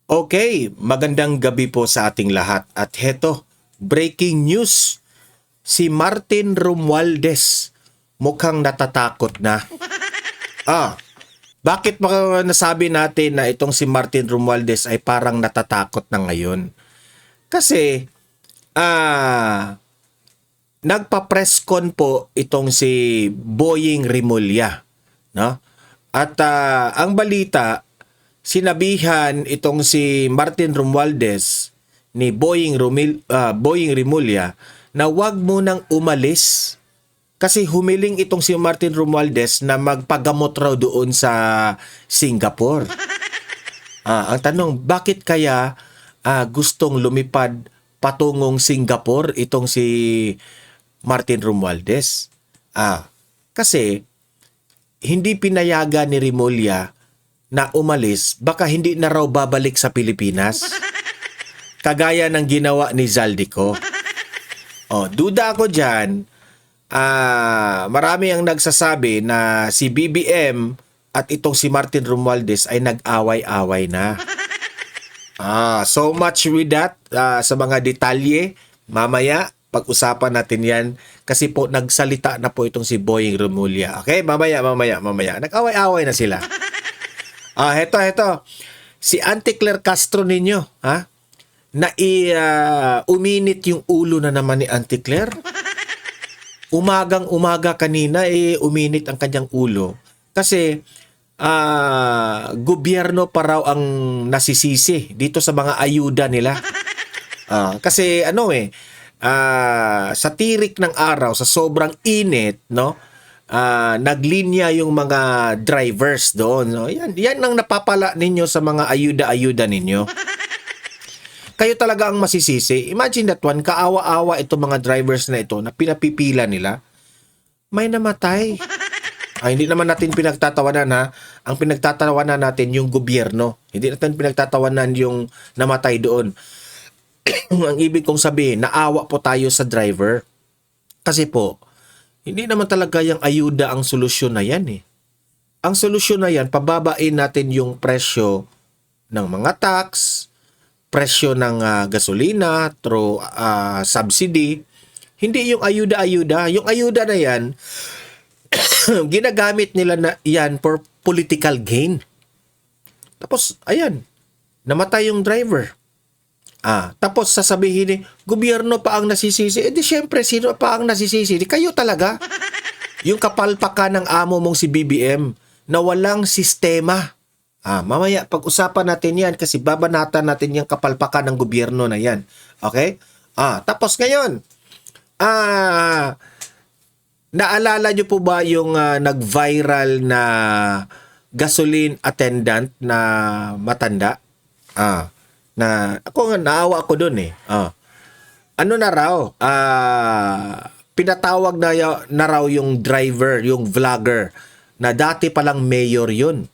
Okay, magandang gabi po sa ating lahat. At heto, breaking news. Si Martin Romualdez mukhang natatakot na. Ah, bakit nasabi natin na itong si Martin Romualdez ay parang natatakot na ngayon? Kasi, ah, nagpa-press con po itong si Boying Rimulya, no? At ang balita, sinabihan itong si Martin Romualdez ni Boying Rimulya na wag mo nang umalis kasi humiling itong si Martin Romualdez na magpagamot raw doon sa Singapore. Ang tanong, bakit kaya gustong lumipad patungong Singapore itong si Martin Romualdez? Kasi hindi pinayagan ni Rimulya na umalis, baka hindi na raw babalik sa Pilipinas. Kagaya ng ginawa ni Zaldico. Duda ako dyan. Marami ang nagsasabi na si BBM at itong si Martin Romualdez ay nag-away-away na. So much with that. Sa mga detalye, mamaya pag-usapan natin yan. Kasi po nagsalita na po itong si Boying Rimulya. Okay? Mamaya. Nag-away-away na sila. Heto. Si Auntie Claire Castro ninyo, uminit yung ulo na naman ni Auntie Claire. Umagang-umaga kanina, uminit ang kanyang ulo. Kasi, gobyerno pa raw ang nasisisi dito sa mga ayuda nila. Kasi, sa tirik ng araw, sa sobrang init, no? Naglinya yung mga drivers doon. No? Yan ang napapala ninyo sa mga ayuda-ayuda ninyo. Kayo talaga ang masisisi. Imagine that one, kaawa-awa itong mga drivers na ito na pinapipila nila. May namatay. Hindi naman natin pinagtatawanan ha. Ang pinagtatawanan natin yung gobyerno. Hindi natin pinagtatawanan yung namatay doon. Ang ibig kong sabihin, naawa po tayo sa driver. Kasi po, hindi naman talaga yung ayuda ang solusyon na yan eh. Ang solusyon na yan, pababain natin yung presyo ng mga tax, presyo ng gasolina through subsidy. Hindi yung ayuda-ayuda. Yung ayuda na yan, ginagamit nila na yan for political gain. Tapos, ayan, namatay yung driver. Tapos sasabihin ni, gobyerno pa ang nasisisi. Di syempre, sino pa ang nasisisi? Di kayo talaga. Yung kapalpakan ng amo mong si BBM na walang sistema. Mamaya, pag-usapan natin yan kasi babanatan natin yung kapalpakan ng gobyerno na yan. Okay? Tapos ngayon, naalala nyo po ba yung nag-viral na gasoline attendant na matanda? Na ako nga naawa ako doon eh. Ano na raw? Pinatawag na raw yung driver, yung vlogger na dati palang mayor yun.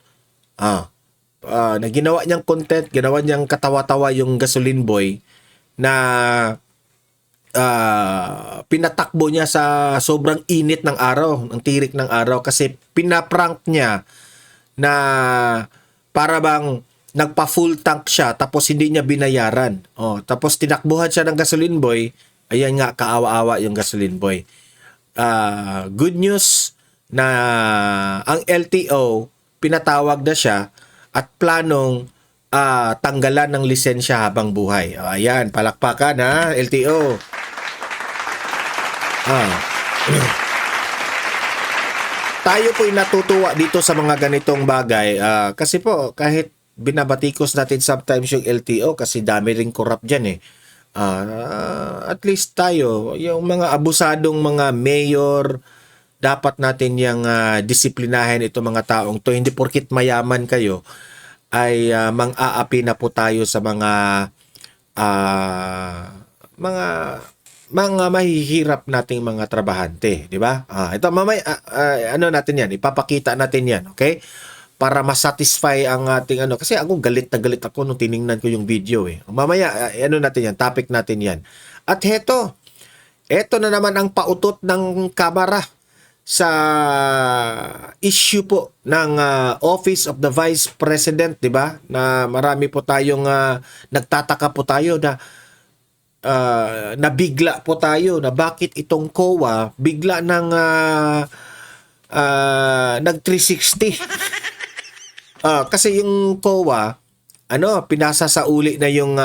Na ginawa niyang content, ginawa niyang katawa-tawa yung gasoline boy na pinatakbo niya sa sobrang init ng araw, ng tirik ng araw kasi pinaprank niya na para bang nagpa-full tank siya tapos hindi niya binayaran. Tapos tinakbuhan siya ng gasoline boy. Ayan nga, kaawa-awa yung gasoline boy. Good news na ang LTO pinatawag na siya at planong tanggalan ng lisensya habang buhay. Ayan, palakpakan ha, LTO. Tayo po'y natutuwa dito sa mga ganitong bagay kasi po kahit binabatikos natin sometimes yung LTO kasi dami ring corrupt dyan eh. At least tayo, yung mga abusadong mga mayor, dapat natin yung disiplinahin itong mga taong to. Hindi porkit mayaman kayo, ay mang-aapi na po tayo sa mga mahihirap nating mga trabahante, di ba? Ito mamaya ano natin 'yan, ipapakita natin 'yan, okay? Para ma-satisfy ang ating kasi ako galit na galit ako nung tiningnan ko yung video eh. Mamaya ano natin 'yan, topic natin 'yan. At eto na naman ang pautot ng kamera. sa issue po ng Office of the Vice President, 'di ba? Na marami po tayong nagtataka po tayo na nabigla po tayo na bakit itong COA bigla nang nag 360. Kasi yung COA pinasa sa uli na yung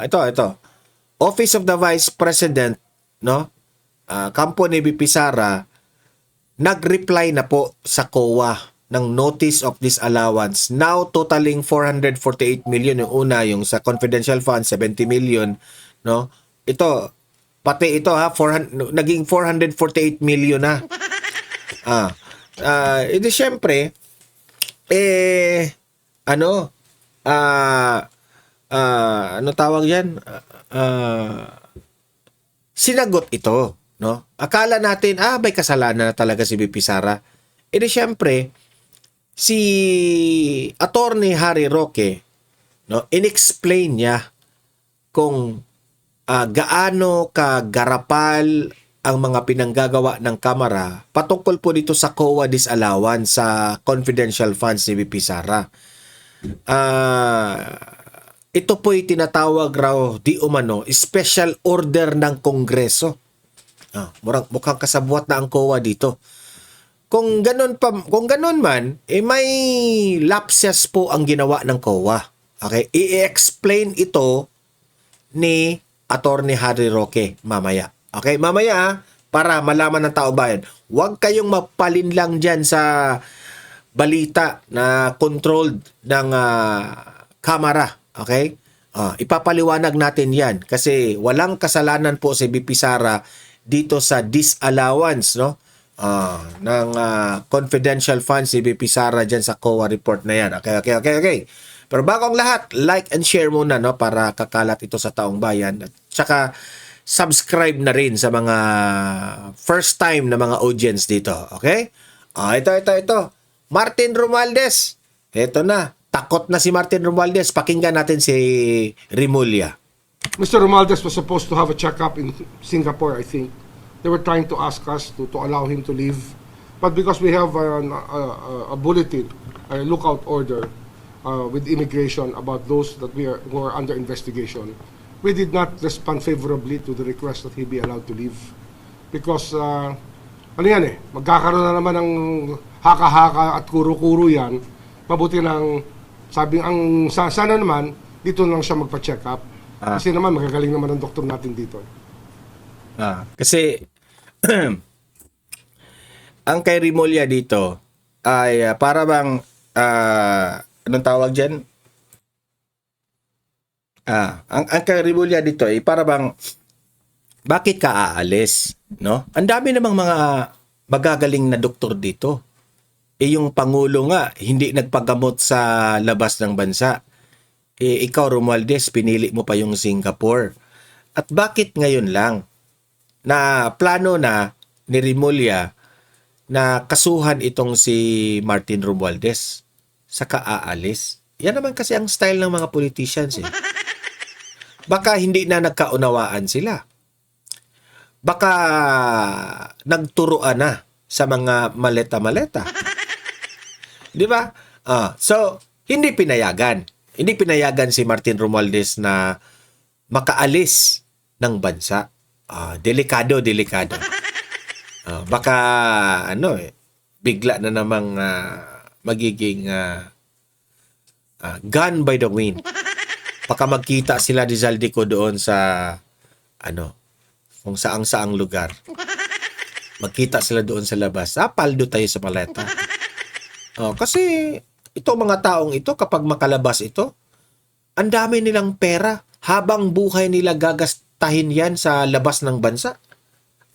ito Office of the Vice President, no? Kampo ni BP Sara nag-reply na po sa COA ng Notice of Disallowance, now totaling 448 million. Yung una, yung sa confidential fund 70 million, no? Ito pati ito naging 448 million na. Ito syempre ano tawag yan? Sinagot ito, no? Akala natin, may kasalanan na talaga si BP Sara. Siyempre, si Attorney Harry Roque, no, inexplain niya kung gaano kagarapal ang mga pinanggagawa ng Kamara patungkol po dito sa COA disallowance sa confidential funds ni BP Sara. Ito po'y tinatawag raw di umano special order ng Kongreso. Mukhang kasabwat na ang COA dito. Kung ganun man, may lapses po ang ginawa ng COA. Okay? I-explain ito ni Attorney Harry Roque mamaya. Okay? Mamaya, para malaman ng tao bayan, huwag kayong mapalinlang dyan sa balita na controlled ng Kamara. Okay? Ipapaliwanag natin yan kasi walang kasalanan po si BP Sara dito sa disallowance, no? Ng confidential funds si BP Sara dyan sa COA report na yan. Okay. Pero bago ang lahat, like and share muna, no, para kakalat ito sa taong bayan. At saka subscribe na rin sa mga first time na mga audience dito. Okay? Ito. Martin Romualdez. Ito na. Takot na si Martin Romualdez. Pakinggan natin si Remulla. Mr. Romualdez was supposed to have a checkup in Singapore, I think. They were trying to ask us to allow him to leave. But because we have a bulletin, a lookout order with immigration about those that who are under investigation, we did not respond favorably to the request that he be allowed to leave. Because, magkakaroon na naman ng haka-haka at kuro-kuro yan. Mabuti lang, sana naman, dito lang siya magpa-check up. Kasi naman, magagaling naman ang doktor natin dito. Kasi, ang kay Remulla dito, ay para bang, anong tawag dyan? Ang kay Remulla dito ay para bang, bakit ka aalis? No? Ang dami namang mga magagaling na doktor dito. Yung Pangulo nga, hindi nagpagamot sa labas ng bansa. Ikaw, Romualdez, pinili mo pa yung Singapore. At bakit ngayon lang na plano na ni Remulla na kasuhan itong si Martin Romualdez sa aalis? Yan naman kasi ang style ng mga politicians. Baka hindi na nagkaunawaan sila. Baka nagturuan na sa mga maleta-maleta. Di ba? So, hindi pinayagan. Hindi pinayagan si Martin Romualdez na makaalis ng bansa. Delikado. Baka, bigla na namang magiging gun by the wind. Baka magkita sila ni Zaldico doon sa, kung saang-saang lugar. Magkita sila doon sa labas. Paldo tayo sa paleta. Kasi ito mga taong ito, kapag makalabas ito, ang dami nilang pera. Habang buhay nila gagastahin yan sa labas ng bansa.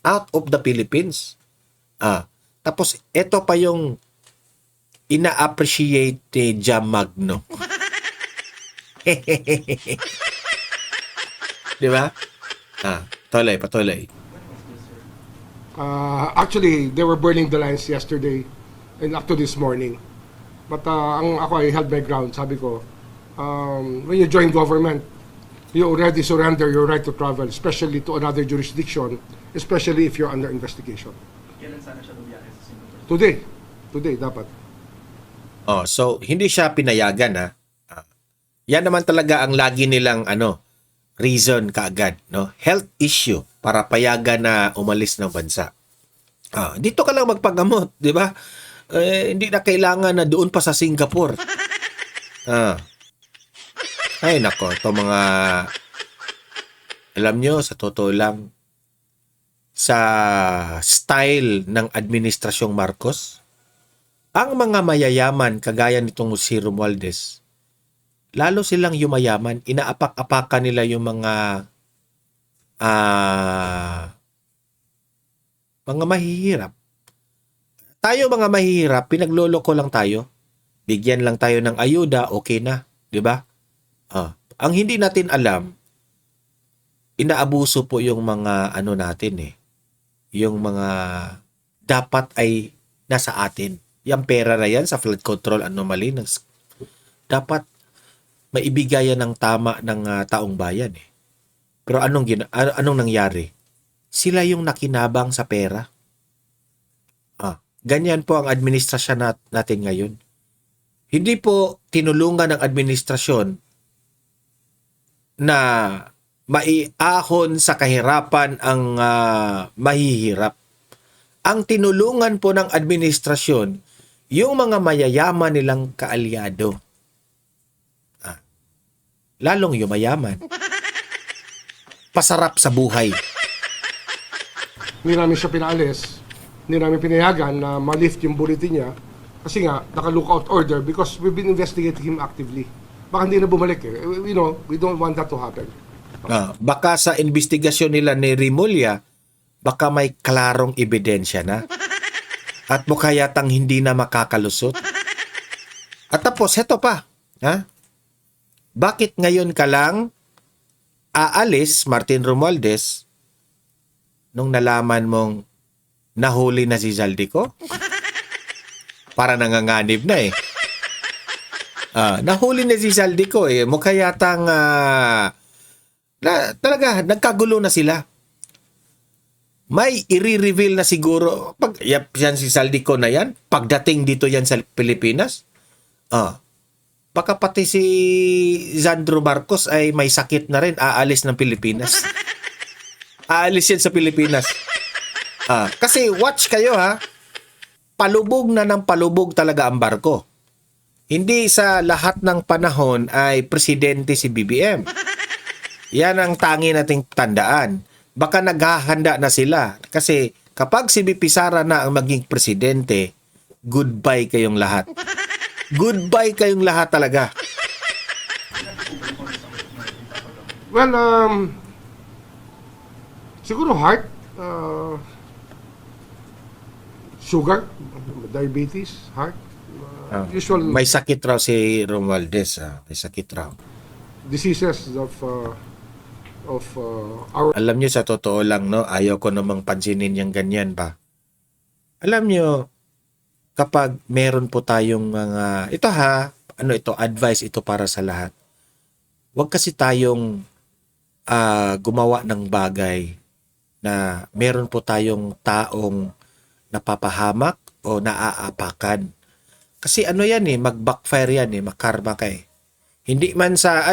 Out of the Philippines. Tapos ito pa yung ina-appreciate ni Jam Magno. Di ba? Patuloy. Actually, they were burning the lines yesterday and up to this morning. But ako, I held my ground. Sabi ko, when you join government, you already surrender your right to travel, especially to another jurisdiction, especially if you're under investigation. Kailan sana siya lumiyahe sa Singapore? Today. Today, dapat. Oh, so hindi siya pinayagan ha. Yan naman talaga ang lagi nilang reason kaagad, no? Health issue para payagan na umalis ng bansa. Dito ka lang magpagamot, 'di ba? Hindi na kailangan na doon pa sa Singapore. Ay nako, to mga alam nyo, sa totoo lang, sa style ng administrasyong Marcos, ang mga mayayaman kagaya nitong si Romualdez, lalo silang yumayaman, inaapak-apakan nila yung mga mahihirap. Tayo mga mahihirap, pinagloloko lang tayo. Bigyan lang tayo ng ayuda, okay na, 'di ba? Ang hindi natin alam, inaabuso po yung mga natin yung mga dapat ay nasa atin. Yung pera na yan sa flood control anomaly dapat maibigayan ng tama ng taong bayan eh. Pero anong nangyari? Sila yung nakinabang sa pera. Ganyan po ang administrasyon natin ngayon. Hindi po tinulungan ng administrasyon na maiahon sa kahirapan ang mahihirap. Ang tinulungan po ng administrasyon, yung mga mayayaman nilang kaalyado. Lalong yumayaman. Pasarap sa buhay. Hindi namin siya pinaalis. Hindi namin pinayagan na ma-lift yung bulletin niya. Kasi nga, naka-lookout order because we've been investigating him actively. Baka hindi na bumalik eh. We don't want that to happen. Baka sa investigasyon nila ni Rimulya, baka may klarong ebidensya na. At mukha yatang hindi na makakalusot. At tapos, heto pa. Bakit ngayon ka lang aalis, Martin Romualdez, nung nalaman mong nahuli na si Zaldico? Para nanganganib na eh. Nahuli na si Zaldico eh. Mukha yatang talaga, nagkagulo na sila. May i-reveal na siguro, yan si Zaldico na yan, pagdating dito yan sa Pilipinas, baka pati si Sandro Marcos ay may sakit na rin, aalis ng Pilipinas. Aalis yan sa Pilipinas. Kasi watch kayo palubog na ng palubog talaga ang barko. Hindi sa lahat ng panahon ay presidente si BBM. Yan ang tangi nating tandaan. Baka naghahanda na sila. Kasi kapag si BP Sara na ang maging presidente, goodbye kayong lahat. Goodbye kayong lahat talaga. Well, siguro heart, sugar, diabetes, heart, usual May sakit raw si Romualdez. May sakit raw. diseases of our. Alam nyo, sa totoo lang, no, ayaw ko namang pansinin yung ganyan ba. Alam nyo, kapag meron po tayong mga, ito advice ito para sa lahat. Huwag kasi tayong gumawa ng bagay na meron po tayong taong napapahamak o naaapakan. Kasi yan mag-backfire yan makarma ka eh. Hindi man sa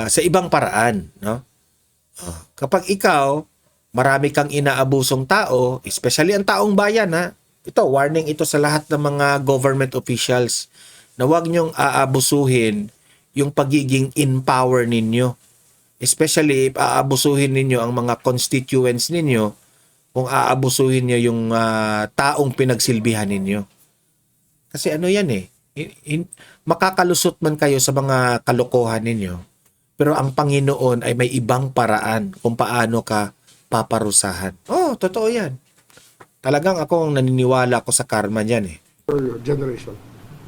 sa ibang paraan, no? Kapag ikaw, marami kang inaabusong tao, especially ang taong bayan, ito, warning ito sa lahat ng mga government officials na huwag niyong aabusuhin yung pagiging in power ninyo. Especially if aabusuhin ninyo ang mga constituents ninyo, kung aabusuhin niyo yung taong pinagsilbihan ninyo. Kasi yan makakalusot man kayo sa mga kalokohan ninyo, pero ang Panginoon ay may ibang paraan kung paano ka paparusahan. Totoo yan. Talagang ako ang naniniwala ko sa karma niyan eh. Generation.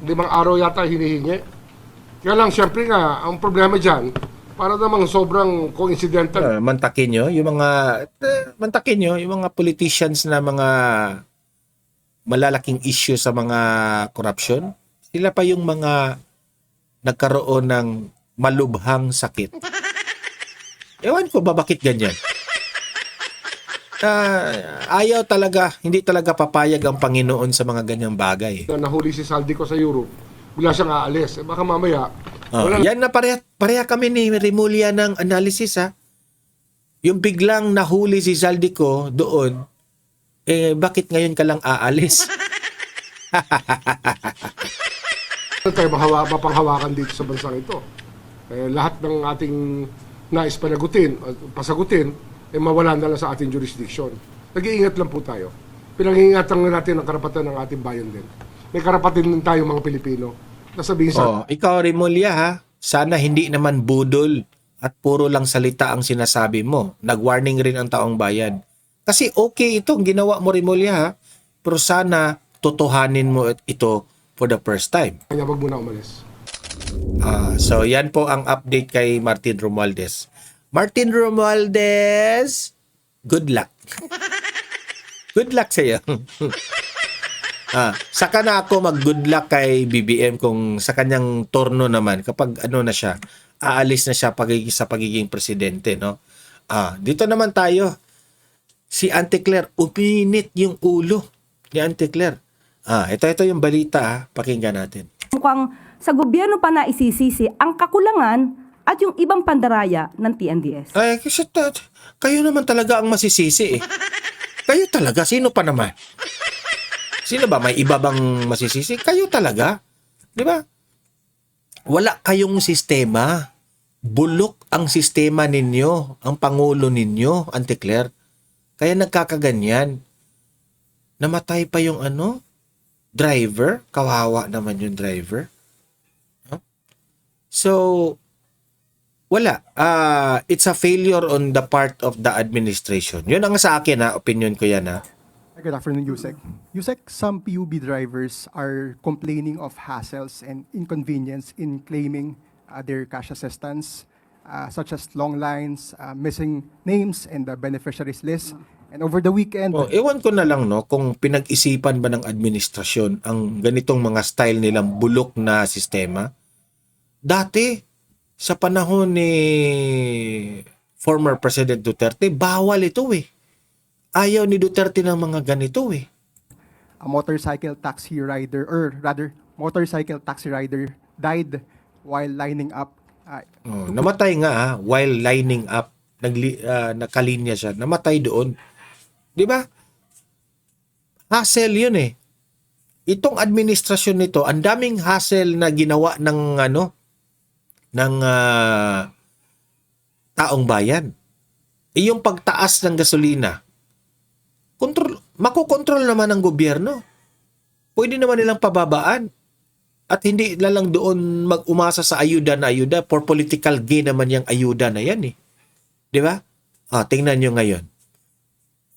5 araw yata hinihingi. Kaya lang, syempre nga, ang problema dyan, para namang sobrang coincidental. Mantakin nyo, yung mga politicians na mga malalaking issue sa mga corruption, sila pa yung mga nagkaroon ng malubhang sakit. Ewan ko ba bakit ganyan? Ayaw talaga, hindi talaga papayag ang Panginoon sa mga ganyang bagay. Na nahuli si Saldico sa Europe, bigla siyang aalis. Baka mamaya, wala Yan na pareha kami ni Remulla ng analysis ha. Yung biglang nahuli si Saldico doon, bakit ngayon ka lang aalis? na tayo mapanghawakan dito sa bansang ito. Lahat ng ating nais pasagutin, mawala na lang sa ating jurisdiction. Nag-iingat lang po tayo. Pinag-iingatan na natin ang karapatan ng ating bayan din. May karapatan din tayo mga Pilipino. Nasabihin sa Ikaw Remulla ha, sana hindi naman budol at puro lang salita ang sinasabi mo. Nag-warning rin ang taong bayan. Kasi okay itong ginawa mo Remulla ha, pero sana totohanin mo ito for the first time. kanya, wag muna umalis. So yan po ang update kay Martin Romualdez. Martin Romualdez, good luck. Good luck sa iyo. Saka na ako mag-good luck kay BBM kung sa kanyang turno naman kapag ano na siya, aalis na siya sa pagiging presidente, no? Dito naman tayo. Si Auntie Claire, uminit yung ulo ni Auntie Claire. Ito yung balita, pakinggan natin. Mukhang sa gobyerno pa na isisisi ang kakulangan at yung ibang pandaraya ng TNDS. Ay, kasi kayo naman talaga ang masisisi eh. Kayo talaga, sino pa naman? Sino ba? May iba bang masisisi? Kayo talaga. Di ba? Wala kayong sistema. Bulok ang sistema ninyo, ang pangulo ninyo, Auntie Claire. Kaya nagkakaganyan. Namatay pa yung driver. Kawawa naman yung driver. So, wala. It's a failure on the part of the administration. Yun ang sa akin opinion ko yan Good afternoon, Yusek. Yusek, some PUB drivers are complaining of hassles and inconvenience in claiming their cash assistance, such as long lines, missing names, and the beneficiaries list. And over the weekend, Ewan ko na lang kung pinag-isipan ba ng administrasyon ang ganitong mga style nilang bulok na sistema. Dati, sa panahon ni former President Duterte, bawal ito eh. Ayaw ni Duterte ng mga ganito eh. a motorcycle taxi rider, or rather, motorcycle taxi rider died while lining up. Namatay nga while lining up. Nakalinya siya. Namatay doon. Di ba? Hassle yun eh. Itong administrasyon nito, ang daming hassle na ginawa ng taong bayan. Yung pagtaas ng gasolina, makokontrol naman ng gobyerno. Pwede naman nilang pababaan. At hindi na lang doon mag-umasa sa ayuda na ayuda. For political gain naman yung ayuda na yan eh. Di ba? Tingnan nyo ngayon.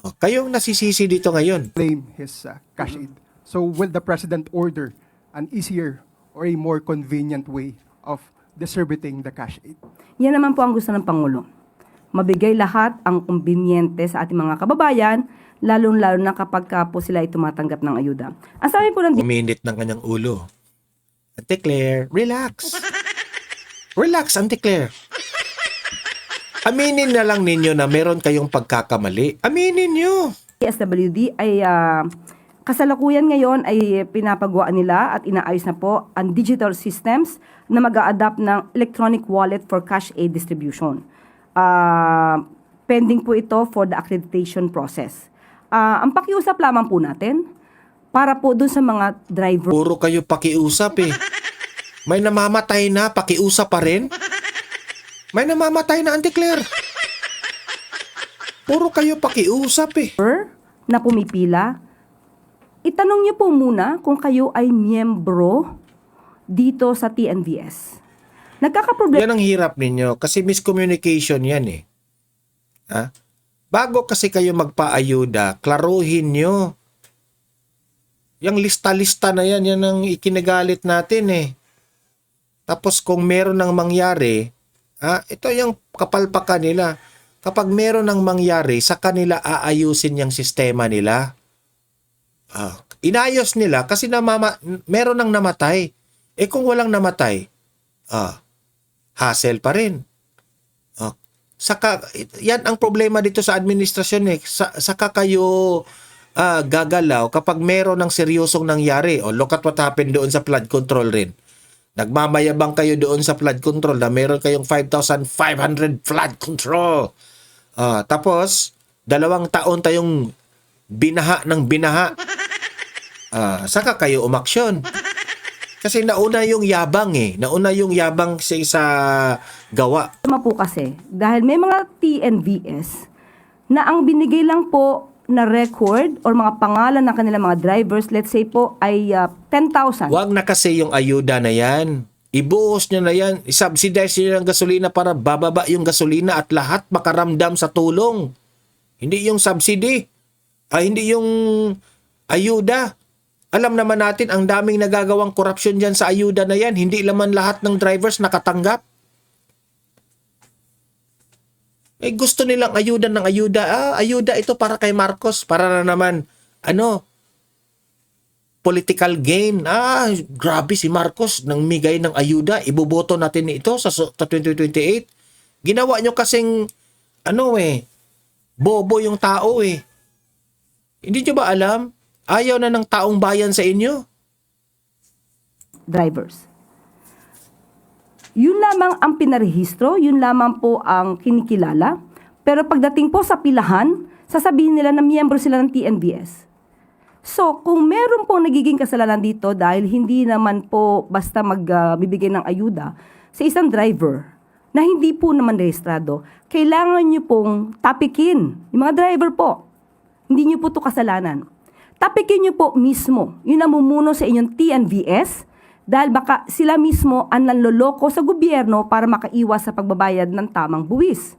Kayong nasisisi dito ngayon. Claim his cash aid. So will the President order an easier or a more convenient way of distributing the cash aid? Yan naman po ang gusto ng Pangulo. Mabigay lahat ang kumbinyente sa ating mga kababayan, lalong-lalo na kapag po sila ay tumatanggap ng ayuda. Ang sabi po ng Uminit ng kanyang ulo. Auntie Claire, relax. Relax, Auntie Claire. Aminin na lang ninyo na meron kayong pagkakamali. Aminin nyo. DSWD ay kasalukuyan ngayon ay pinapagawa nila at inaayos na po ang digital systems na mag-a-adapt ng electronic wallet for cash aid distribution. Pending po ito for the accreditation process. Ang pakiusap lamang po natin para po dun sa mga driver. Puro kayo pakiusap eh. May namamatay na, pakiusap pa rin. May namamatay na, Auntie Claire. Puro kayo pakiusap eh. Na pumipila, itanong niyo po muna kung kayo ay miyembro dito sa TNVS. Nagkakaproblema Yan ang hirap ninyo kasi miscommunication yan eh. Bago kasi kayo magpaayuda, klaruhin nyo. Yung lista-lista na yan, yan ang ikinagalit natin eh. Tapos kung meron ng mangyari, ito yung kapalpakan nila. Kapag meron ng mangyari, sa kanila aayusin yung sistema nila. Inayos nila kasi meron ng namatay. Kung walang namatay, hassle pa rin. Oh. Saka, yan ang problema dito sa administrasyon eh. Saka kayo gagalaw kapag meron ng seryosong nangyari. O look at what happened doon sa flood control rin. Nagmamayabang kayo doon sa flood control na meron kayong 5,500 flood control. Tapos, 2 taon tayong binaha ng binaha. Saka kayo umaksyon. Kasi nauna yung yabang eh. Nauna yung yabang sa gawa. Tama po kasi, dahil may mga TNVS na ang binigay lang po na record or mga pangalan ng kanilang mga drivers, let's say po, ay 10,000. Huwag na kasi yung ayuda na yan. Ibuhos nyo na yan. I-subsidize nyo ng gasolina para bababa yung gasolina at lahat makaramdam sa tulong. Hindi yung subsidy. Hindi yung ayuda. Alam naman natin ang daming nagagawang korupsyon dyan sa ayuda na yan. Hindi naman lahat ng drivers nakatanggap. Gusto nilang ayuda ng ayuda. Ayuda ito para kay Marcos. Para na naman, political gain. Grabe si Marcos nang migay ng ayuda. Iboboto natin ito sa 2028. Ginawa nyo kasing, bobo yung tao eh. Hindi nyo ba alam? Ayaw na ng taong bayan sa inyo. Drivers. Yun lamang ang pinarehistro, yun lamang po ang kinikilala. Pero pagdating po sa pilahan, sasabihin nila na miyembro sila ng TNVS. So, kung meron po nagiging kasalanan dito dahil hindi naman po basta magbibigay ng ayuda sa isang driver na hindi po naman rehistrado, kailangan nyo pong tapikin. Yung mga driver po, hindi nyo po ito kasalanan. Tapikin nyo po mismo, yung namumuno sa inyong TNVS, dahil baka sila mismo ang nanloloko sa gobyerno para makaiwas sa pagbabayad ng tamang buwis.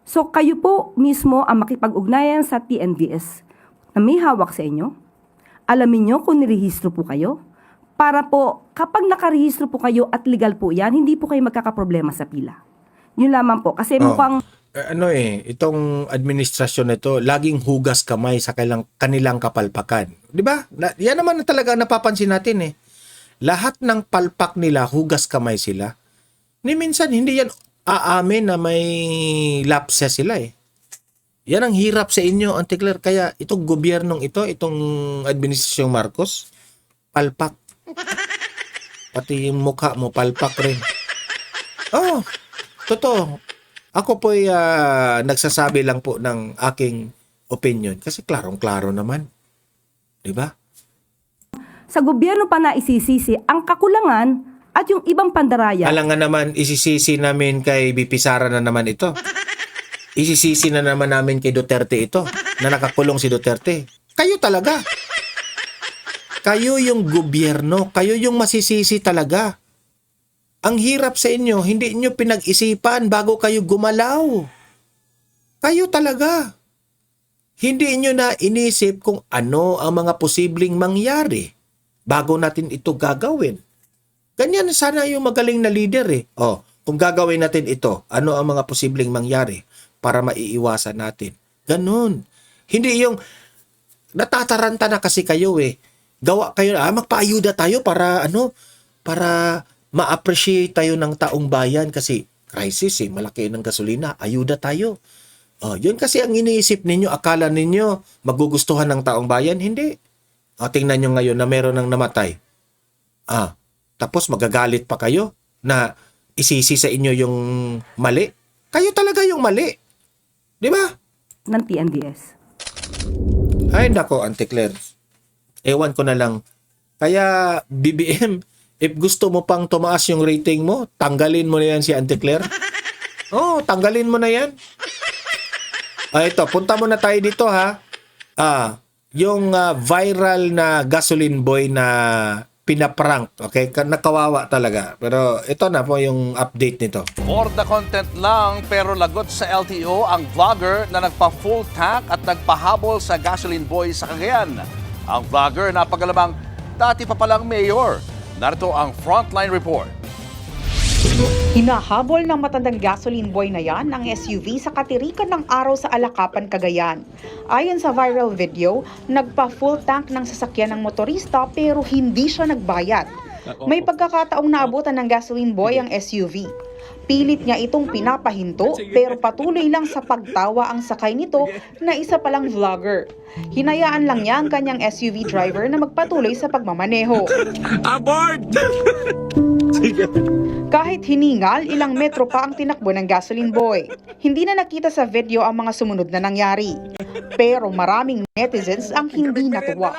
So kayo po mismo ang makipag-ugnayan sa TNVS na may hawak sa inyo. Alamin nyo kung nirehistro po kayo. Para po kapag nakarehistro po kayo at legal po yan, hindi po kayo magkakaproblema sa pila. Yun lamang po. Kasi mukhang itong administrasyon na ito, laging hugas kamay sa kanilang kapalpakan. Di ba? Yan naman talaga napapansin natin eh. Lahat ng palpak nila, hugas kamay sila. Ni minsan, hindi yan aamin na may lapses sila eh. Yan ang hirap sa inyo, Auntie Claire. Kaya itong gobyernong ito, itong administrasyong Marcos, palpak. Pati yung mukha mo, palpak rin. Totoo. Ako po'y nagsasabi lang po ng aking opinion kasi klarong-klaro naman. Di ba? sa gobyerno pa na isisisi ang kakulangan at yung ibang pandaraya. Alangan naman, isisisi namin kay BP Sara na naman ito. Isisisi na naman namin kay Duterte ito, na nakakulong si Duterte. Kayo talaga. Kayo yung gobyerno, kayo yung masisisi talaga. Ang hirap sa inyo, hindi inyo pinag-isipan bago kayo gumalaw. Kayo talaga. Hindi inyo na inisip kung ano ang mga posibleng mangyari bago natin ito gagawin. Ganyan sana yung magaling na leader eh. Kung gagawin natin ito, ano ang mga posibleng mangyari para maiiwasan natin. Ganun. Hindi yung natataranta na kasi kayo eh. Gawa kayo, magpaayuda tayo para ma-appreciate tayo ng taong bayan kasi crisis eh, malaki ng gasolina, ayuda tayo. Yun kasi ang iniisip ninyo, akala ninyo magugustuhan ng taong bayan, hindi. Tingnan nyo ngayon na meron ng namatay. Tapos magagalit pa kayo na isisi sa inyo yung mali. Kayo talaga yung mali. Di ba? Ng TNVS. Ay nako, Auntie Claire. Ewan ko na lang. Kaya BBM, if gusto mo pang tumaas yung rating mo, tanggalin mo na yan si Auntie Claire. Tanggalin mo na yan. Ito, punta muna tayo dito ha. Yung viral na gasoline boy na pinaprank. Okay? Nakawawa talaga. Pero ito na po yung update nito. For the content lang pero lagot sa LTO ang vlogger na nagpa-full tank at nagpahabol sa gasoline boy sa Cagayan. Ang vlogger na pagalamang dati pa palang mayor. Narito ang Frontline Report. Hinahabol ng matandang gasoline boy na yan ang SUV sa katirikan ng araw sa Alakapan, Cagayan. Ayon sa viral video, nagpa-full tank ng sasakyan ng motorista pero hindi siya nagbayad. May pagkakataong naabutan ng gasoline boy ang SUV. Pilit niya itong pinapahinto pero patuloy lang sa pagtawa ang sakay nito na isa palang vlogger. Hinayaan lang niya ang kanyang SUV driver na magpatuloy sa pagmamaneho. Kahit hiningal, ilang metro pa ang tinakbo ng gasoline boy. Hindi na nakita sa video ang mga sumunod na nangyari. Pero maraming netizens ang hindi natuwa.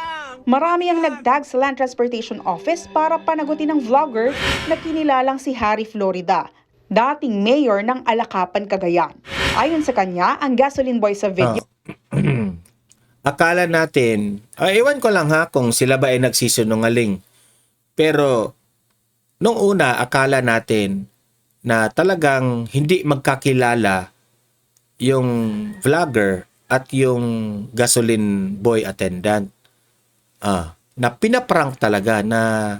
Marami ang nagtag sa Land Transportation Office para panagutin ng vlogger na kinilalang si Harry Florida, dating mayor ng Alakapan, Cagayan. Ayon sa kanya, ang gasoline boy sa video Akala natin, ewan ko lang ha kung sila ba ay nagsisinungaling. Pero nung una, akala natin na talagang hindi magkakilala yung vlogger at yung gasoline boy attendant. Na pinaprank talaga, na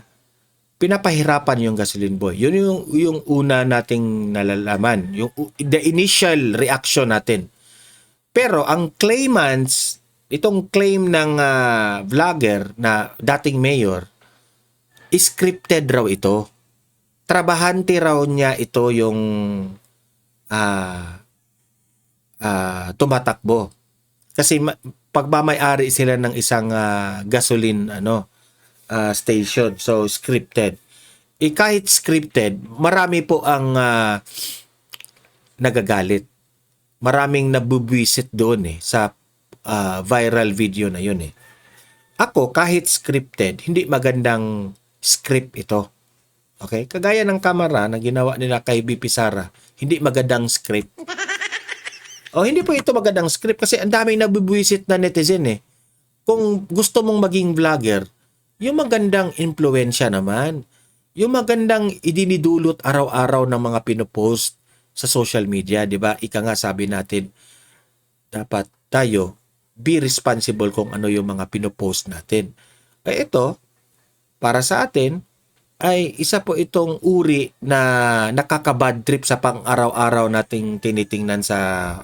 pinapahirapan yung gasoline boy. Yun yung una nating nalalaman, the initial reaction natin. Pero ang claimants, itong claim ng vlogger na dating mayor, scripted raw ito. Trabahante raw niya ito yung tumatakbo. Kasi pagmamay-ari sila ng isang gasoline station. So scripted. Kahit scripted, marami po ang nagagalit. Maraming nabubwisit doon sa viral video na yun . Ako, kahit scripted, hindi magandang script ito. Okay? Kagaya ng kamera na ginawa nila kay BP Sara, hindi magandang script. Hindi po ito magandang script kasi ang daming nabubwisit na netizen . Kung gusto mong maging vlogger, yung magandang impluwensya naman, yung magandang idinidulot araw-araw ng mga pinopost sa social media, di ba? Ika nga sabi natin, dapat tayo be responsible kung ano yung mga pinopost natin. Ito, para sa atin, ay isa po itong uri na nakaka-bad trip sa pang-araw-araw nating tinitingnan sa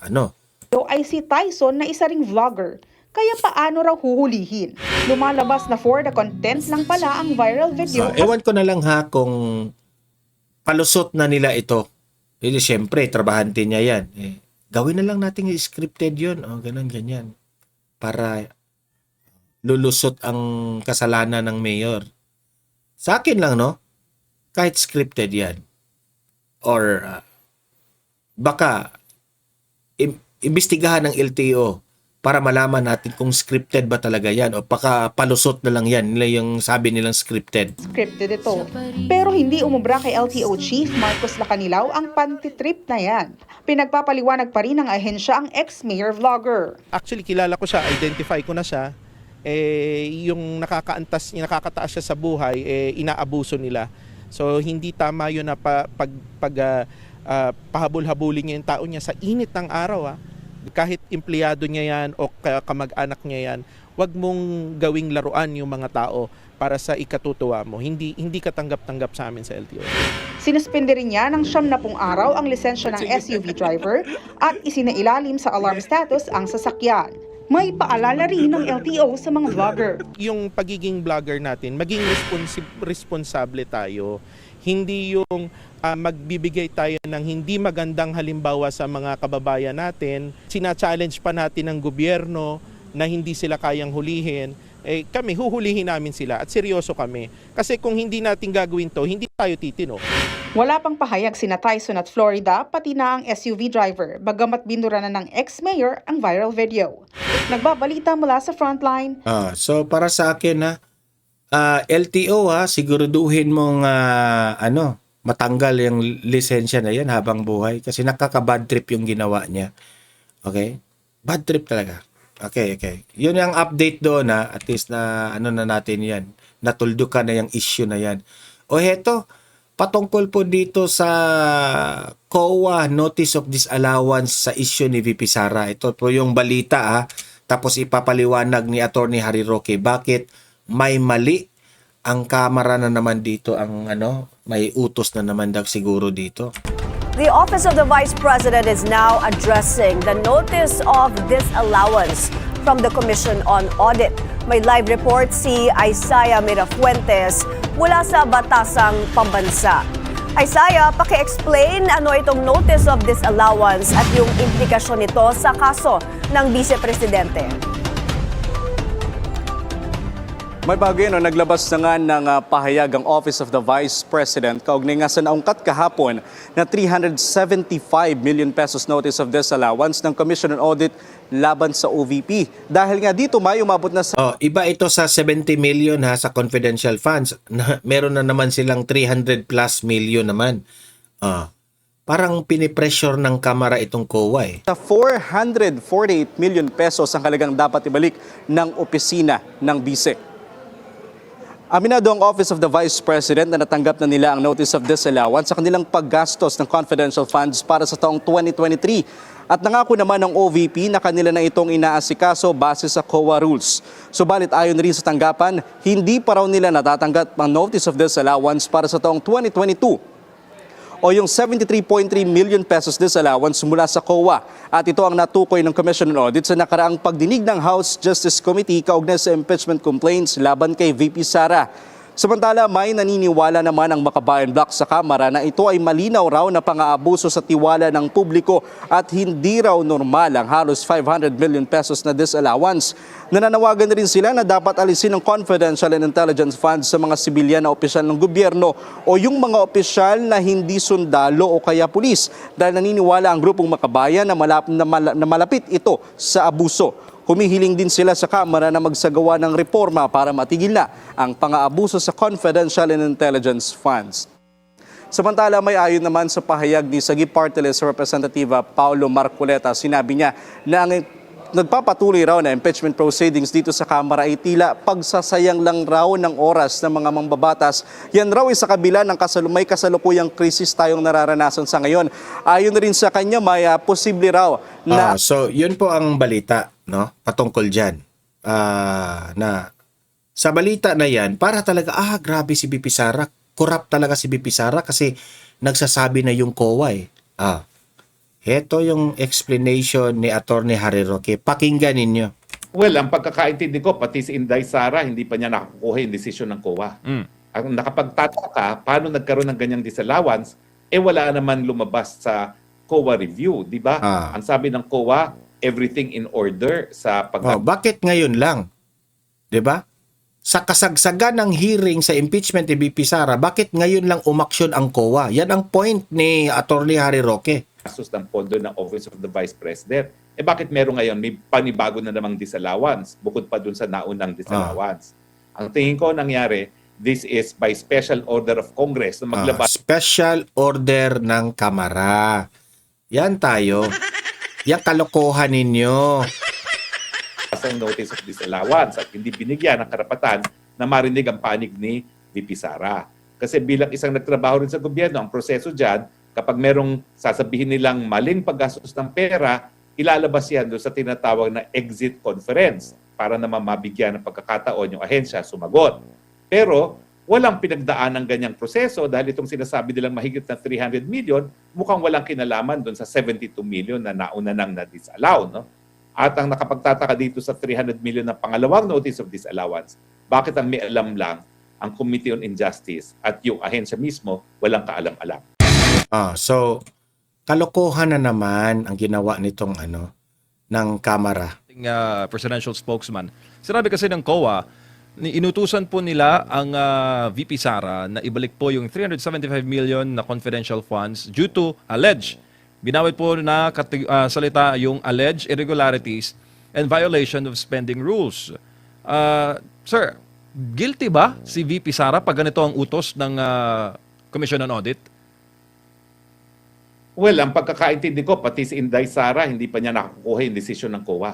ay si Tyson na isa ring vlogger. Kaya paano raw huhulihin? Lumalabas na for the content lang pala ang viral video. Ewan ko na lang ha kung palusot na nila ito. Siyempre, trabahante niya yan. Gawin na lang natin scripted yun. Ganyan. Para lulusot ang kasalanan ng mayor. Sa akin lang, kahit scripted yan. Or baka imbestigahan ng LTO para malaman natin kung scripted ba talaga yan o baka palusot na lang yan. Nila yung sabi nilang scripted. Scripted ito. Pero hindi umubra kay LTO Chief Marcos Lacanilaw ang pantitrip na yan. Pinagpapaliwanag pa rin ng ahensya ang ex-mayor vlogger. Actually, kilala ko siya, identify ko na siya. Yung nakakataas siya sa buhay, inaabuso nila. So, hindi tama yun na pahabol-habulin niya yung tao niya sa init ng araw. Kahit empleyado niya yan o kamag-anak niya yan, wag mong gawing laruan yung mga tao para sa ikatutuwa mo. Hindi katanggap-tanggap sa amin sa LTO. Sinuspende rin niya ng 70 araw ang lisensya ng SUV driver at isinailalim sa alarm status ang sasakyan. May paalala rin ng LTO sa mga vlogger. Yung pagiging vlogger natin, maging responsable tayo. Hindi yung magbibigay tayo ng hindi magandang halimbawa sa mga kababayan natin. Sina-challenge pa natin ng gobyerno na hindi sila kayang hulihin. Kami, huhulihin namin sila at seryoso kami. Kasi kung hindi natin gagawin to, hindi tayo titino. Wala pang pahayag sina Tyson at Florida, pati na ang SUV driver, bagamat binura na ng ex-mayor ang viral video. Nagbabalita mula sa Frontline. So para sa akin LTO siguraduhin mong matanggal yung lisensya na yan habang buhay kasi nakaka-bad trip yung ginawa niya. Okay? Bad trip talaga. Okay. Yun yung update doon at least na na natin yan. Natuldukan na yung issue na yan. Heto, patungkol po dito sa COA Notice of Disallowance sa issue ni VP Sara. Ito po yung balita tapos ipapaliwanag ni Attorney Harry Roque bakit may mali ang kamera na naman dito ang may utos na naman daw siguro dito. The Office of the Vice President is now addressing the notice of disallowance from the Commission on Audit. May live report si Isaiah Mirafuentes mula sa Batasang Pambansa. Isaiah, paki-explain ano itong notice of disallowance at yung implikasyon nito sa kaso ng Vice-Presidente. May bagay naglabas na nga ng pahayag ang Office of the Vice President kaugnay nga sa naungkat kahapon na 375 million pesos notice of disallowance ng Commission on Audit laban sa OVP. Dahil nga dito may umabot na sa Iba ito sa 70 million ha sa confidential funds. Meron na naman silang 300 plus million naman. Parang pinipressure ng Kamara itong COA 448 million pesos ang halagang dapat ibalik ng opisina ng BISE. Aminado ang Office of the Vice President na natanggap na nila ang notice of disallowance sa kanilang paggastos ng confidential funds para sa taong 2023. At nangako naman ng OVP na kanila na itong inaasikaso base sa COA rules. Subalit ayon rin sa tanggapan, hindi pa raw nila natatanggap ang notice of disallowance para sa taong 2022 o yung 73.3 million pesos disallowance mula sa COA. At ito ang natukoy ng Commission on Audit sa nakaraang pagdinig ng House Justice Committee kaugnay sa impeachment complaints laban kay VP Sara. Samantala, may naniniwala naman ang Makabayan Bloc sa Kamara na ito ay malinaw raw na pang-aabuso sa tiwala ng publiko at hindi raw normal ang halos 500 million pesos na disallowance. Nananawagan rin sila na dapat alisin ang confidential and intelligence funds sa mga sibilyan na opisyal ng gobyerno o yung mga opisyal na hindi sundalo o kaya pulis dahil naniniwala ang grupong Makabayan na malapit ito sa abuso. Humihiling din sila sa Kamara na magsagawa ng reforma para matigil na ang pang-aabuso sa confidential and intelligence funds. Samantala, may ayon naman sa pahayag ni Sagip Party List Representative Paulo Marcoleta, sinabi niya na ang nagpapatuloy raw na impeachment proceedings dito sa Kamara ay tila pagsasayang lang raw ng oras ng mga mambabatas. Yan raw ay sa kabila ng may kasalukuyang krisis tayong nararanasan sa ngayon. Ayon rin sa kanya, may posible raw na... so, yun po ang balita, no? Patungkol dyan. Na sa balita na yan, para talaga, grabe si BP Sara. Corrupt talaga si BP Sara kasi nagsasabi na yung COA eh. Heto yung explanation ni Attorney Harry Roque. Pakinggan ninyo. Well, ang pagkakaintindi ko, pati si Inday Sara, hindi pa niya nakakuha yung desisyon ng COA. Ang nakapagtataka, paano nagkaroon ng ganyang disallowance, wala naman lumabas sa COA review, di ba? Ang sabi ng COA, everything in order sa bakit ngayon lang? Di ba? Sa kasagsagan ng hearing sa impeachment ni BP Sara, bakit ngayon lang umaksyon ang COA? Yan ang point ni Attorney Harry Roque. Gastos ng pondo ng Office of the Vice President. Bakit meron ngayon? May panibago na namang disallowance bukod pa dun sa naunang disallowance. Ang tingin ko nangyari, this is by special order of Congress na maglabas. Special order ng Kamara. Yan tayo. Yan kalokohan ninyo. Ang notice of disallowance at hindi binigyan ng karapatan na marinig ang panig ni VP Sara. Kasi bilang isang nagtrabaho rin sa gobyerno, ang proseso dyan, kapag merong sasabihin nilang maling paggastos ng pera, ilalabas yan doon sa tinatawag na exit conference para naman mabigyan ng pagkakataon yung ahensya sumagot. Pero walang pinagdaan ng ganyang proseso dahil itong sinasabi nilang mahigit na 300 million, mukhang walang kinalaman doon sa 72 million na nauna nang na-disallow. No? At ang nakapagtataka dito sa 300 million na pangalawang notice of disallowance, bakit ang may alam lang ang Committee on Injustice at yung ahensya mismo walang kaalam-alam? So, kalokohan na naman ang ginawa nitong ng Kamara. Presidential spokesman. Sinabi kasi ng COA, inutusan po nila ang VP Sara na ibalik po yung 375 million na confidential funds due to alleged. Binawit po na salita yung alleged irregularities and violation of spending rules. Sir, guilty ba si VP Sara pag ganito ang utos ng Commission on Audit? Well, ang pagkakaintindi ko, pati si Inday Sara, hindi pa niya nakakuha yung desisyon ng COA.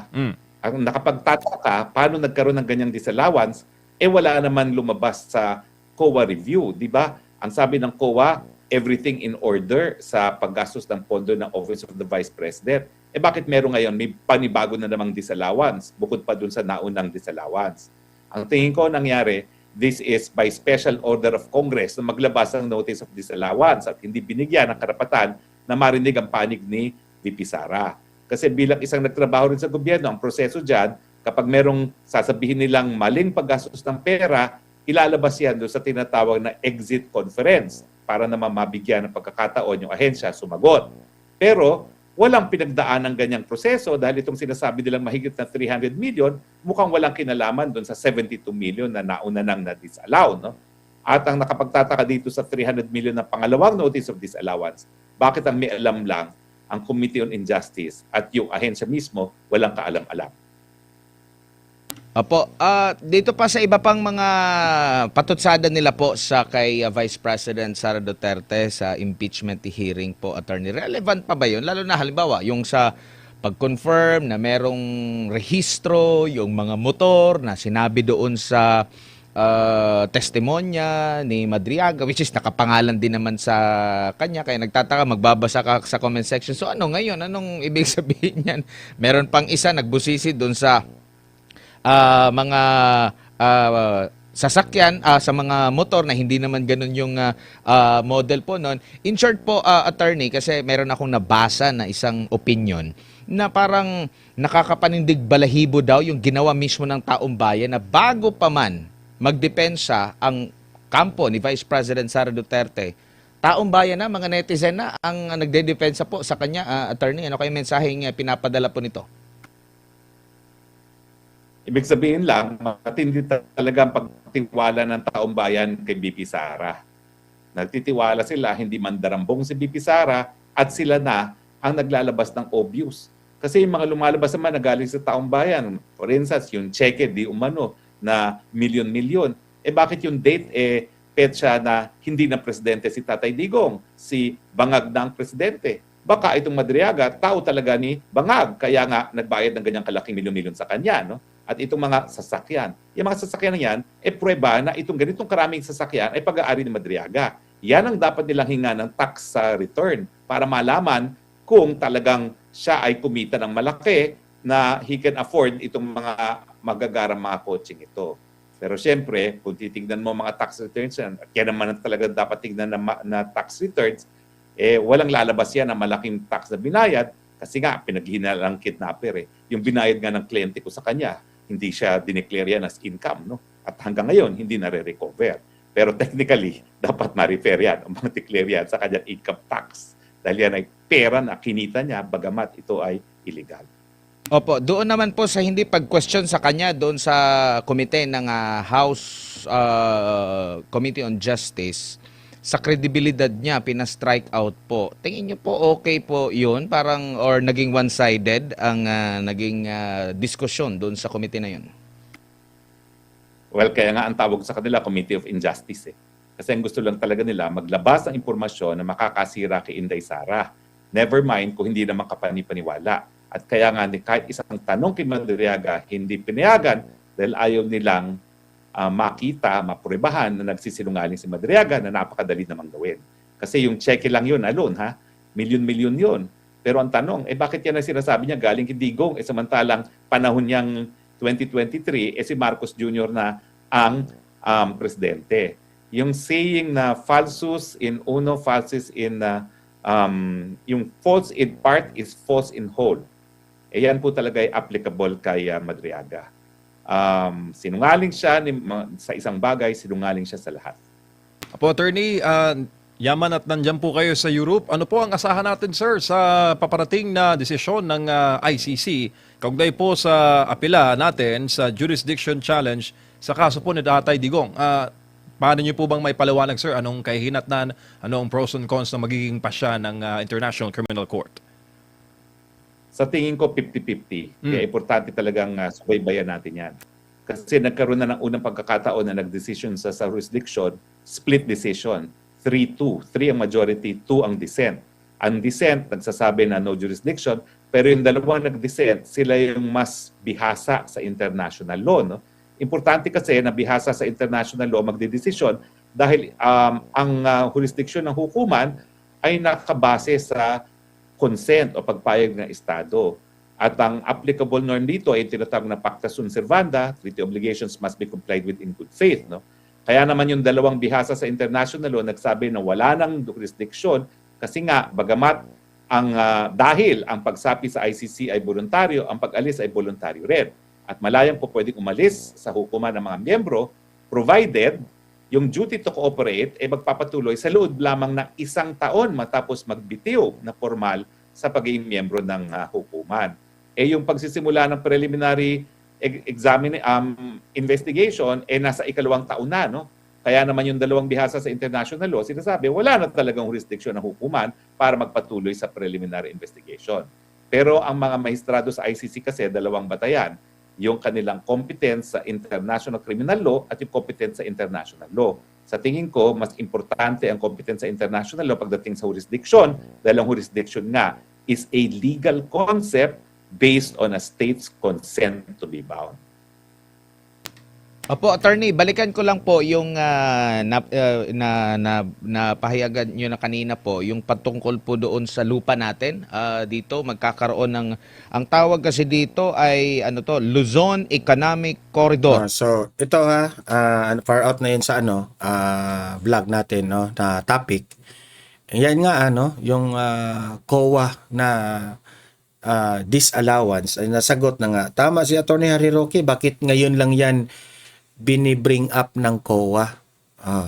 Ang nakapagtataka, paano nagkaroon ng ganyang disallowance, wala naman lumabas sa COA review, di ba? Ang sabi ng COA, everything in order sa paggastos ng pondo ng Office of the Vice President. Bakit meron ngayon? May panibago na namang disallowance bukod pa dun sa naunang disallowance. Ang tingin ko nangyari, this is by special order of Congress na maglabas ng notice of disallowance at hindi binigyan ng karapatan na marinig ang panig ni VP Sara. Kasi bilang isang nagtrabaho rin sa gobyerno, ang proseso dyan, Kapag merong sasabihin nilang maling paggastos ng pera, ilalabas yan doon sa tinatawag na exit conference para naman mabigyan ng pagkakataon yung ahensya sumagot. Pero walang pinagdaan ng ganyang proseso dahil itong sinasabi nilang mahigit na 300 million, mukhang walang kinalaman doon sa 72 million na nauna nang na-disallow. No? At ang nakapagtataka dito sa 300 million na pangalawang notice of disallowance, bakit ang may alam lang ang Committee on Injustice at yung ahensya mismo walang kaalam-alam? Opo, dito pa sa iba pang mga patutsada nila po sa kay Vice President Sara Duterte sa impeachment hearing po, attorney. Relevant pa ba yun? Lalo na halimbawa, yung sa pag-confirm na merong rehistro, yung mga motor na sinabi doon sa testimonya ni Madriaga, which is nakapangalan din naman sa kanya. Kaya nagtataka, magbabasa ka sa comment section. So ano ngayon? Anong ibig sabihin yan? Meron pang isa, nagbusisi doon sa mga sasakyan sa mga motor na hindi naman ganun yung model po noon. In short po, attorney, kasi meron akong nabasa na isang opinion na parang nakakapanindig balahibo daw yung ginawa mismo ng taong bayan na bago pa man magdepensa ang kampo ni Vice President Sara Duterte, taong bayan na, mga netizen na ang nagdedepensa po sa kanya. Attorney, ano kayong mensaheng pinapadala po nito? Ibig sabihin lang, matindi talaga ang pagtiwala ng taong bayan kay BP Sara. Nagtitiwala sila, hindi mandarambong si BP Sara at sila na ang naglalabas ng obvious. Kasi yung mga lumalabas naman na galing sa taong bayan, for instance, yung cheque di umano na milyon-milyon, bakit yung date petsa na hindi na presidente si Tatay Digong, si Bangag na ang presidente? Baka itong Madriaga, tao talaga ni Bangag, kaya nga nagbayad ng ganyang kalaking milyon-milyon sa kanya, no? At itong mga sasakyan. Yung mga sasakyan na yan, prueba na itong ganitong karaming sasakyan ay pag-aari ni Madriaga. Yan ang dapat nilang hinga ng tax return para malaman kung talagang siya ay kumita ng malaki na he can afford itong mga magagarang mga coaching ito. Pero siyempre, kung titignan mo mga tax returns yan, at yan naman talaga dapat tignan na tax returns, walang lalabas yan na malaking tax na binayad kasi nga pinaghinalang kidnapper. Yung binayad nga ng kliyente ko sa kanya, hindi siya dineclare yan as income, no? At hanggang ngayon, hindi nare-recover. Pero technically, dapat ma-refer yan o ma-declare yan sa kanyang income tax. Dahil yan ay pera na kinita niya, bagamat ito ay illegal. Opo, doon naman po sa hindi pag-question sa kanya, doon sa komite ng House Committee on Justice, sa kredibilidad niya, pina-strike out po. Tingin niyo po okay po yun? Parang, or naging one-sided ang naging diskusyon doon sa komite na yun? Well, kaya nga ang tawag sa kanila, Committee of Injustice. Kasi ang gusto lang talaga nila, maglabas ng impormasyon na makakasira kay Inday Sara. Never mind kung hindi naman kapani-paniwala. At kaya nga, kahit isang tanong kay Madriaga, hindi pinayagan dahil ayaw nilang makita, mapruebahan na nagsisinungaling si Madriaga na napakadali namang gawin. Kasi yung cheque lang yun alone, ha? Milyon-milyon yun. Pero ang tanong, bakit yan ang sinasabi niya galing kay Digong? Samantalang panahon niyang 2023, si Marcos Jr. na ang presidente. Yung saying na falsus in uno, falsus in, yung false in part is false in whole. Yan po talaga ay applicable kay Madriaga. Sinungaling siya sa isang bagay, sinungaling siya sa lahat. Apo, attorney, yaman at nandyan po kayo sa Europe. Ano po ang asahan natin, sir, sa paparating na desisyon ng ICC kaugnay po sa apela natin sa jurisdiction challenge sa kaso po ni Tatay Digong? Paano niyo po bang may paliwanag, sir? Anong kahihinatnan, anong pros and cons na magiging pasya ng International Criminal Court? Sa tingin ko, 50-50. Kaya importante talagang subaybayan natin yan. Kasi nagkaroon na ng unang pagkakataon na nag-decision sa jurisdiction, split decision. 3-2. 3 ang majority, 2 ang dissent. Ang dissent, nagsasabi na no jurisdiction, pero yung dalawang nag-dissent, sila yung mas bihasa sa international law. No? Importante kasi na bihasa sa international law magdedesisyon dahil ang jurisdiction ng hukuman ay nakabase sa consent o pagpayag ng Estado. At ang applicable norm dito ay tinatawag na pacta sunt servanda, treaty obligations must be complied with in good faith. No? Kaya naman yung dalawang bihasa sa international law nagsabi na wala nang jurisdiction kasi nga, bagamat dahil ang pagsapi sa ICC ay voluntaryo, ang pag-alis ay voluntaryo rin. at malayang po pwedeng umalis sa hukuman ng mga miyembro provided yung duty to cooperate ay magpapatuloy sa loob lamang ng 1 taon matapos magbitiw na formal sa pagiging miyembro ng hukuman. Yung pagsisimula ng preliminary investigation nasa 2nd taon na, no? Kaya naman yung 2 bihasa sa international law, sinasabi wala na talagang jurisdiction ng hukuman para magpatuloy sa preliminary investigation. Pero ang mga maestrado sa ICC kasi 2 batayan, yung kanilang competence sa international criminal law at yung competence sa international law. Sa tingin ko, mas importante ang competence sa international law pagdating sa jurisdiction dahil ang jurisdiction nga is a legal concept based on a state's consent to be bound. Opo, attorney, balikan ko lang po yung napahayagan nyo na kanina po, yung patungkol po doon sa lupa natin. Dito magkakaroon ng, ang tawag kasi dito ay Luzon Economic Corridor. So ito far out na yun sa vlog natin, no, na topic. Yan nga yung COA na disallowance ay nasagot na nga. Tama si Attorney Harry Roque, bakit ngayon lang yan binibring up ng COA?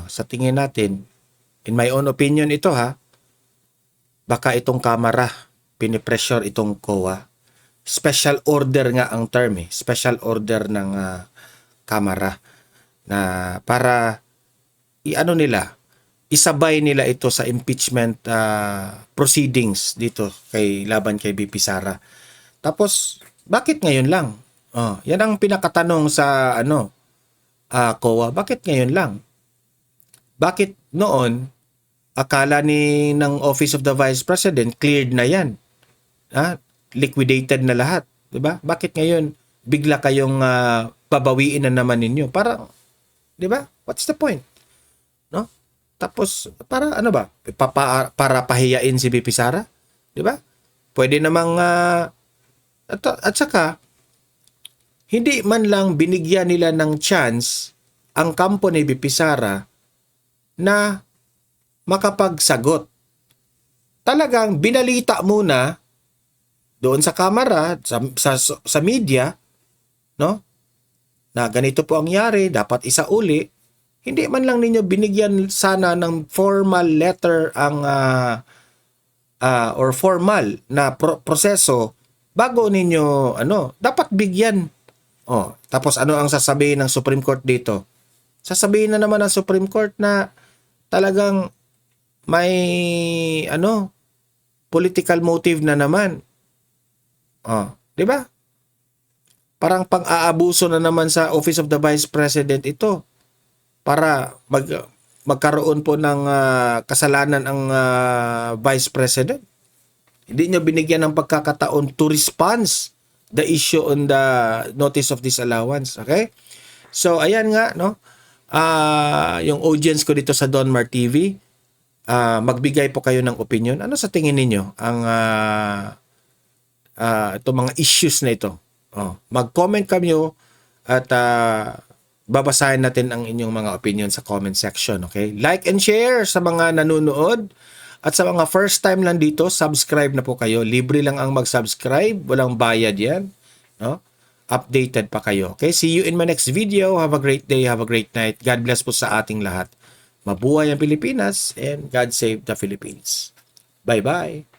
Sa tingin natin, in my own opinion ito baka itong Kamara pinipressure itong COA. Special order nga ang term special order ng Kamara na para isabay nila ito sa impeachment proceedings dito laban kay BP Sara. Tapos bakit ngayon lang? Yan ang pinakatanong sa COA, bakit ngayon lang? Bakit noon akala ng Office of the Vice President cleared na yan? Liquidated na lahat, 'di ba? Bakit ngayon bigla kayong babawiin na naman ninyo? Para 'di ba? What's the point? No? Tapos para para pahiyain si BP Sara, 'di ba? Pwede namang at saka hindi man lang binigyan nila ng chance ang kampo ni BP Sara na makapagsagot. Talagang binalita muna doon sa Kamara, sa media, no? Na ganito po ang nangyari, dapat isauli. Hindi man lang ninyo binigyan sana ng formal letter or formal na proseso bago ninyo dapat bigyan. Tapos ano ang sasabihin ng Supreme Court dito? Sasabihin na naman ng Supreme Court na talagang may political motive na naman. 'Di ba? Parang pang-aabuso na naman sa Office of the Vice President ito para magkaroon po ng kasalanan ang Vice President. Hindi niyo binigyan ng pagkakataon to respond the issue on the notice of disallowance. Okay? So, ayan nga, no? Yung audience ko dito sa Donmar TV, magbigay po kayo ng opinion. Ano sa tingin ninyo ang itong mga issues na ito? Mag-comment kayo at babasahin natin ang inyong mga opinion sa comment section. Okay? Like and share sa mga nanonood. At sa mga first time lang dito, subscribe na po kayo. Libre lang ang mag-subscribe. Walang bayad yan. No? Updated pa kayo. Okay? See you in my next video. Have a great day. Have a great night. God bless po sa ating lahat. Mabuhay ang Pilipinas and God save the Philippines. Bye-bye.